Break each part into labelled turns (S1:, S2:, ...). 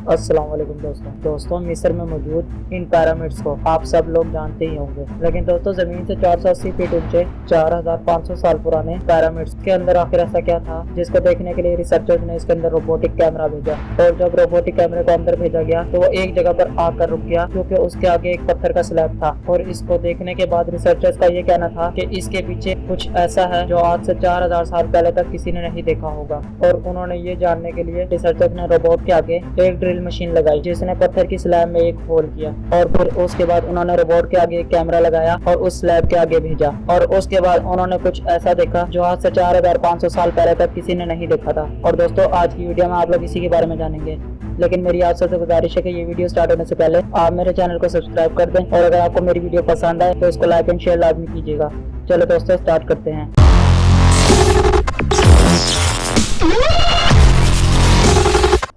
S1: अस्सलाम वालेकुम दोस्तों मिस्र में मौजूद इन पिरामिड्स को आप सब लोग जानते ही होंगे। लेकिन दोस्तों जमीन से 480 फीट ऊंचे 4500 साल पुराने पिरामिड्स के अंदर आखिर ऐसा क्या था जिसको देखने के लिए रिसर्चर्स ने इसके अंदर रोबोटिक कैमरा भेजा। और जब रोबोटिक कैमरे को अंदर भेजा गया तो वो एक जगह पर आकर रुक गया क्योंकि उसके आगे एक पत्थर का स्लैब था। और इसको देखने के बाद रिसर्चर्स का ये कहना था कि इसके पीछे कुछ ऐसा है जो आज से 4000 साल पहले तक किसी ने नहीं देखा होगा। और उन्होंने ये जानने के लिए रिसर्चर्स ने रोबोट के आगे एक ड्रिल मशीन लगाई जिसने पत्थर की स्लैब में एक होल किया। और फिर उसके बाद उन्होंने रोबोट के आगे एक कैमरा लगाया और उस स्लैब के आगे भेजा। और उसके बाद उन्होंने कुछ ऐसा देखा जो आज से 4500 साल पहले तक किसी ने नहीं देखा था। और दोस्तों आज की वीडियो में आप लोग इसी के बारे में जानेंगे। लेकिन मेरी आप सबसे गुजारिश है कि ये वीडियो स्टार्ट होने से पहले आप मेरे चैनल को सब्सक्राइब कर दें और अगर आपको मेरी वीडियो पसंद आए तो इसको लाइक एंड शेयर लाजमी कीजिएगा। चलो दोस्तों स्टार्ट करते हैं।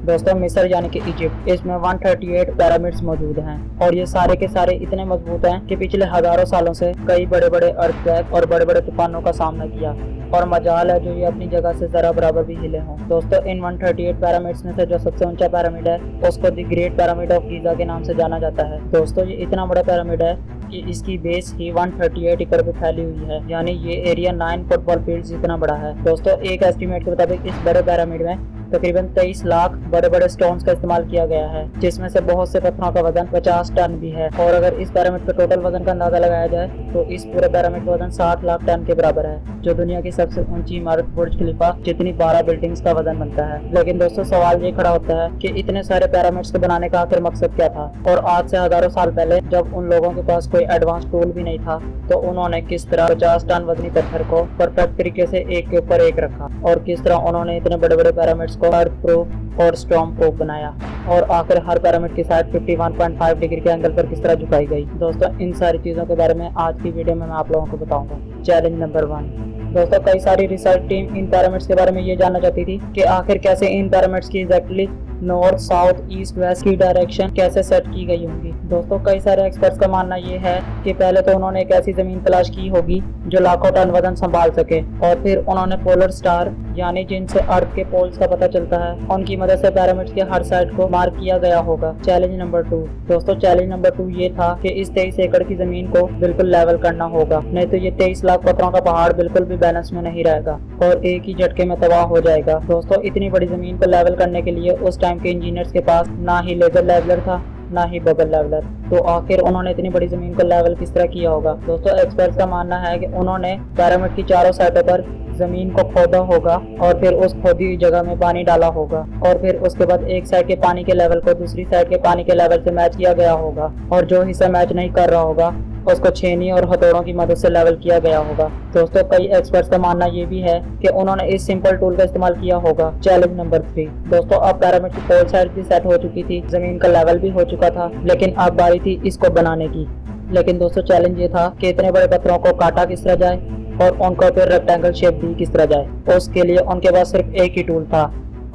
S1: दोस्तों मिस्र यानी कि इजिप्ट, इसमें 138 पिरामिड्स मौजूद हैं और ये सारे के सारे इतने मजबूत हैं कि पिछले हजारों सालों से कई बड़े बड़े अर्थक्वेक और बड़े बड़े तूफानों का सामना किया। और मजाल है जो ये अपनी जगह से जरा बराबर भी हिले हों। दोस्तों इन 138 पिरामिड्स में से जो सबसे ऊंचा पिरामिड है उसको the great pyramid of Giza के नाम से जाना जाता है। दोस्तों ये इतना बड़ा पिरामिड है कि इसकी बेस ही 138 एकड़ पे फैली हुई है, यानी ये एरिया 9 फुटबॉल फील्ड जितना बड़ा है। दोस्तों एक एस्टीमेट के मुताबिक इस बड़े पिरामिड में तकरीबन 23 लाख बड़े बड़े स्टोन्स का इस्तेमाल किया गया है, जिसमें से बहुत से पत्थरों का वजन 50 टन भी है। और अगर इस पिरामिड का टोटल वजन का अंदाजा लगाया जाए तो इस पूरे पिरामिड का वजन 60 लाख टन के बराबर है, जो दुनिया की सबसे ऊंची इमारत बुर्ज खलीफा जितनी 12 बिल्डिंग्स का वजन बनता है। लेकिन दोस्तों सवाल ये खड़ा होता है कि इतने सारे पिरामिड्स को बनाने का आखिर मकसद क्या था। और आज से हजारों साल पहले जब उन लोगों के पास कोई एडवांस टूल भी नहीं था तो उन्होंने किस तरह 50 टन वजनी पत्थर को परफेक्ट तरीके से एक के ऊपर एक रखा और किस तरह उन्होंने इतने बड़े बड़े पिरामिड्स को अर्थ प्रूफ और स्टॉर्म प्रूफ बनाया। और आखिर हर पिरामिड की साइड 51.5 डिग्री के एंगल पर किस तरह झुकाई गई। दोस्तों इन सारी चीजों के बारे में आज की वीडियो में मैं आप लोगों को बताऊंगा। Challenge number 1। दोस्तों कई सारी रिसर्च टीम इन पिरामिड्स के बारे में ये जानना चाहती थी कि आखिर कैसे इन पिरामिड्स की exactly north south east west की डायरेक्शन कैसे सेट की गई होंगी। दोस्तों कई सारे एक्सपर्ट्स का मानना ये है कि पहले तो उन्होंने एक ऐसी जमीन तलाश की होगी जो लाखों टन वजन संभाल सके और फिर उन्होंने पोलर स्टार यानी जिनसे अर्थ के पोल्स का पता चलता है उनकी मदद से पिरामिड्स के हर साइड को मार्क किया गया होगा। Challenge number 2। दोस्तों चैलेंज नंबर 2 ये था कि इस 23 एकड़ की जमीन को बिल्कुल लेवल करना होगा, नहीं तो ये 23 लाख पत्थरों का पहाड़ बिल्कुल भी बैलेंस में नहीं रहेगा और एक ही झटके में तबाह हो जाएगा। दोस्तों इतनी बड़ी जमीन को लेवल करने के लिए उस टाइम के इंजीनियर्स के पास ना ही लेजर लेवलर था ना ही बबल लेवलर, तो आखिर उन्होंने इतनी बड़ी जमीन को लेवल किस तरह किया होगा। दोस्तों एक्सपर्ट्स का मानना है कि उन्होंने पिरामिड की चारों साइडों पर जमीन को खोदा होगा और फिर उस खोदी हुई जगह में पानी डाला होगा और फिर उसके बाद एक साइड के पानी के लेवल को दूसरी साइड के पानी के लेवल से मैच किया गया होगा और जो हिस्सा मैच नहीं कर रहा होगा उसको छेनी और हथौड़ों की मदद से लेवल किया गया होगा। दोस्तों कई एक्सपर्ट्स का मानना ये भी है कि उन्होंने इस सिंपल टूल का इस्तेमाल किया होगा। Challenge number 3। दोस्तों अब पिरामिड की पोल साइड भी सेट हो चुकी थी, जमीन का लेवल भी हो चुका था, लेकिन अब बारी थी इसको बनाने की। लेकिन दोस्तों चैलेंज ये था कि इतने बड़े पत्थरों को काटा किस तरह जाए और उनको फिर रेक्टेंगल शेप दी किस तरह जाए। उसके लिए उनके पास सिर्फ एक ही टूल था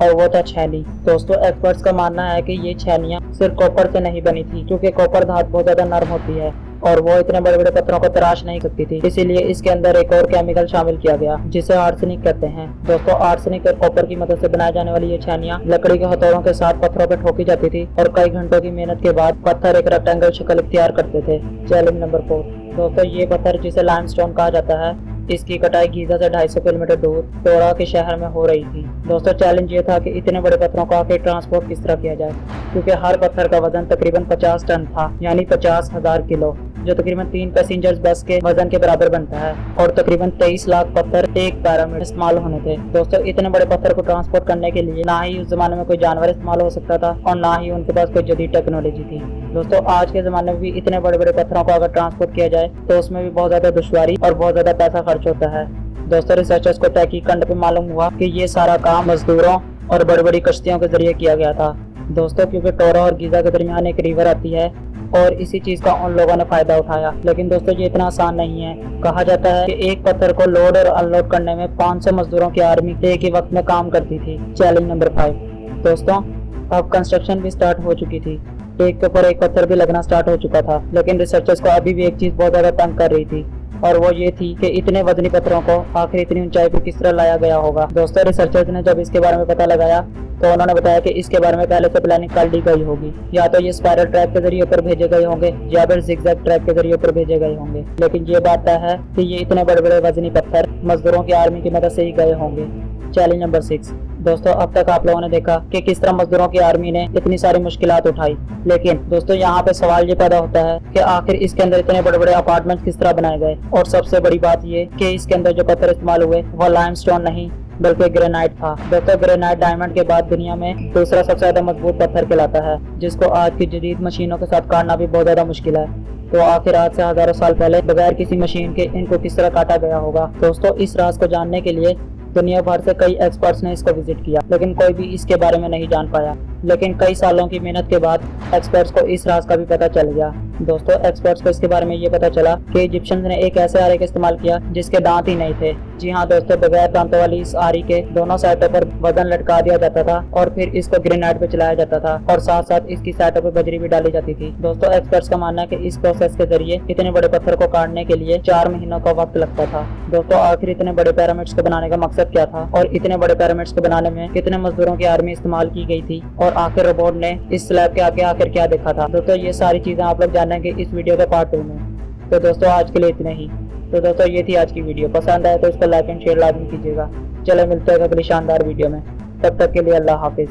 S1: और वो था छेनी। दोस्तों एक्सपर्ट्स का मानना है कि ये छेनियाँ सिर्फ कॉपर से नहीं बनी थी क्योंकि कॉपर धातु बहुत ज्यादा नरम होती है और वो इतने बड़े बड़े पत्थरों को तराश नहीं सकती थी, इसीलिए इसके अंदर एक और केमिकल शामिल किया गया जिसे आर्सेनिक कहते हैं। दोस्तों आर्सेनिक और कॉपर की मदद से बनाए जाने वाली ये छेनियाँ लकड़ी के हथौड़ों के साथ पत्थरों पर ठोकी जाती थी और कई घंटों की मेहनत के बाद पत्थर एक रेक्टेंगल शक्ल इख्तियार करते थे। Challenge number 4। दोस्तों ये पत्थर जिसे लाइमस्टोन कहा जाता है, इसकी कटाई गीजा से 250 किलोमीटर दूर टोरा के शहर में हो रही थी। दोस्तों चैलेंज ये था कि इतने बड़े पत्थरों को आखिर ट्रांसपोर्ट किस तरह किया जाए, क्योंकि हर पत्थर का वजन तकरीबन 50 टन था, यानी 50,000 किलो, जो तकरीबन 3 पैसेंजर्स बस के वजन के बराबर बनता है और तकरीबन 23 लाख पत्थर एक पिरामिड इस्तेमाल होने थे। दोस्तों इतने बड़े पत्थर को ट्रांसपोर्ट करने के लिए ना ही उस जमाने में कोई जानवर इस्तेमाल हो सकता था और ना ही उनके पास कोई जदीद टेक्नोलॉजी थी। दोस्तों आज के जमाने में भी इतने बड़े बड़े पत्थरों को अगर ट्रांसपोर्ट किया जाए तो उसमें भी बहुत ज्यादा दुश्वारी और बहुत ज्यादा पैसा खर्च होता है। दोस्तों रिसर्चर्स को तहकीक करने पे मालूम हुआ कि ये सारा काम मजदूरों और बड़ी बड़ी कश्तियों के जरिए किया गया था। दोस्तों क्योंकि टोरा और गीजा के दरमियान एक रिवर आती है और इसी चीज का उन लोगों ने फायदा उठाया। लेकिन दोस्तों ये इतना आसान नहीं है। कहा जाता है कि एक पत्थर को लोड और अनलोड करने में 500 मजदूरों की आर्मी एक ही वक्त में काम करती थी। Challenge number 5। दोस्तों अब कंस्ट्रक्शन भी स्टार्ट हो चुकी थी, एक के ऊपर एक पत्थर भी लगना स्टार्ट हो चुका था, लेकिन रिसर्चर्स को अभी भी एक चीज बहुत ज्यादा तंग कर रही थी और वो ये थी कि इतने वजनी पत्थरों को आखिर इतनी ऊंचाई पर किस तरह लाया गया होगा। दोस्तों रिसर्चर्स ने जब इसके बारे में पता लगाया तो उन्होंने बताया कि इसके बारे में पहले से प्लानिंग कर ली गई होगी। या तो ये स्पाइरल ट्रैक के जरिए ऊपर भेजे गए होंगे या फिर जिगजैग ट्रैक के जरिए ऊपर भेजे गए होंगे। लेकिन ये बात तय है कि ये इतने बड़े बड़े वजनी पत्थर मजदूरों की आर्मी की मदद से ही गए होंगे। Challenge number 6। दोस्तों अब तक आप लोगों ने देखा कि किस तरह मजदूरों की आर्मी ने इतनी सारी मुश्किलात उठाई, लेकिन दोस्तों यहाँ पे सवाल ये पैदा होता है कि आखिर इसके अंदर इतने बड़े बड़े अपार्टमेंट किस तरह बनाए गए। और सबसे बड़ी बात ये कि इसके अंदर जो पत्थर इस्तेमाल हुए वो लाइमस्टोन नहीं बल्कि ग्रेनाइट था। दोस्तों ग्रेनाइट डायमंड के बाद दुनिया में दूसरा सबसे ज्यादा मजबूत पत्थर कहलाता है, जिसको आज की जदीद मशीनों के साथ काटना भी बहुत ज्यादा मुश्किल है। तो आखिर आज से हजारों साल पहले बगैर किसी मशीन के इनको किस तरह काटा गया होगा। दोस्तों इस राज को जानने के लिए दुनिया भर से कई एक्सपर्ट्स ने इसको विजिट किया, लेकिन कोई भी इसके बारे में नहीं जान पाया। लेकिन कई सालों की मेहनत के बाद एक्सपर्ट्स को इस राज का भी पता चल गया। दोस्तों एक्सपर्ट्स को इसके बारे में ये पता चला कि इजिप्शियंस ने एक ऐसे आरे का इस्तेमाल किया जिसके दांत ही नहीं थे। जी हाँ दोस्तों, बगैर दांतों वाली इस आरी के दोनों साइडों पर वजन लटका दिया जाता था और फिर इसको ग्रेनाइट पे चलाया जाता था और साथ साथ इसकी साइडों पर बजरी भी डाली जाती थी। दोस्तों एक्सपर्ट्स का मानना है कि इस प्रोसेस के जरिए इतने बड़े पत्थर को काटने के लिए 4 महीनों का वक्त लगता था। दोस्तों आखिर इतने बड़े पिरामिड्स को बनाने का मकसद क्या था और इतने बड़े पिरामिड्स को बनाने में कितने मजदूरों की आर्मी इस्तेमाल की गई थी और आखिर रोबोट ने इस स्लैब के आगे आखिर क्या देखा था। दोस्तों ये सारी चीजें आप लोग जानेंगे इस वीडियो के पार्ट 2 में। तो दोस्तों आज के लिए इतना ही। तो दोस्तों ये थी आज की वीडियो, पसंद आए तो इसको लाइक एंड शेयर लाजमी कीजिएगा। चलो मिलते हैं अगली शानदार वीडियो में, तब तक के लिए अल्लाह हाफिज।